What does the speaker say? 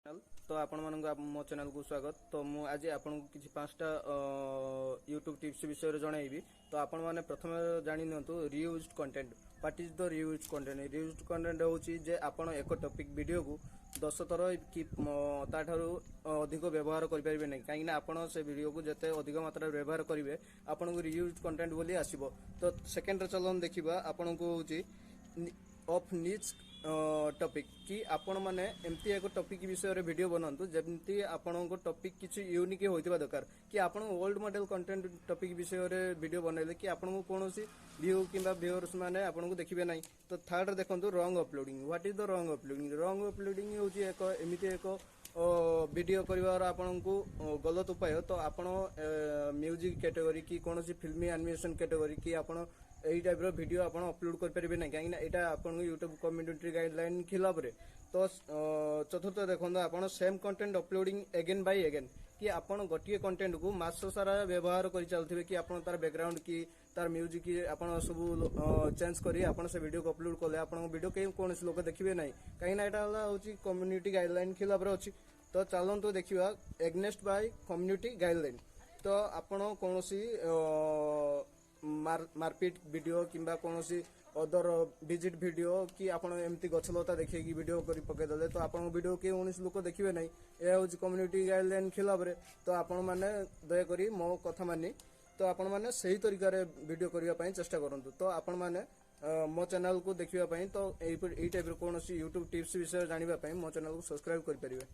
तो आपण मानक मो चैनल को स्वागत। तो मु आज आपन को किछि पांचटा यूट्यूब टिप्स विषय रे जणाइबी। तो आपण माने प्रथम जानि नंतु reused content. What is the reused content? Reused content होची जे आपण एक टॉपिक वीडियो को 10 थर कि ताठारु अधिक व्यवहार करि परिबे नै, काहे ना आपण से वीडियो को जते अधिक मात्रा व्यवहार करिवे आपण को रियूज्ड कंटेंट बोली आसीबो। तो सेकंड रे चलन देखिबा आपण को होची ऑफ नीच टॉपिक कि आपण माने एमती एक टॉपिक विषय रे वीडियो बनांतु जेमती आपण को टॉपिक किछि यूनिक होइतबा दरकार कि आपण ओल्ड मॉडल कंटेंट टॉपिक विषय रे वीडियो बनाइले कि आपण को कोनोसी व्यू किबा व्यूअर्स माने आपण को देखिबे नै। तो थर्ड देखंतु wrong uploading. What is the wrong uploading? Wrong uploading होची एक एमिति एक वीडियो करिवार आपण को गलत उपाय। तो आपण म्यूजिक कैटेगरी कि कोनोसी फिल्मी एनिमेशन कैटेगरी कि आपण एई टाइप रो वीडियो आपण अपलोड कर परिबे नै, काहे ना एटा आपण YouTube कम्युनिटी गाइडलाइन खिलाफ रे। तो चतुर्थ देखंतु आपण same content uploading again by again कि आपण गोटिए कंटेंट को मास सारा व्यवहार करि चलथिबे कि आपण तार बैकग्राउंड की तार म्यूजिक की आपण सब चेंज करी आपण से वीडियो को अपलोड करले आपण वीडियो के कोनोसी लोक देखिबे नै, काहे ना एटा होची कम्युनिटी गाइडलाइन खिलाफ रे अछि। तो चलंतु देखिबा एगनेस्ट बाय कम्युनिटी गाइडलाइन। तो आपण कोनोसी मारपीट वीडियो किंबा कोनोसी अदर विजिट वीडियो कि आपण एमती गछलता देखै कि वीडियो करी पके दले तो आपण वीडियो के 19 लोक देखिबे नै, ए होची कम्युनिटी गाइडलाइन खिलाफ रे। तो आपण माने दया करी मो कथा मानी तो आपण माने सही तरीका रे वीडियो करिया पई चेष्टा करंतु। तो आपण माने मो चैनल को देखिबा पई तो एई टाइप रो कोनोसी YouTube टिप्स विषय जानिबा पई मो चैनल को सब्सक्राइब करि परिबे।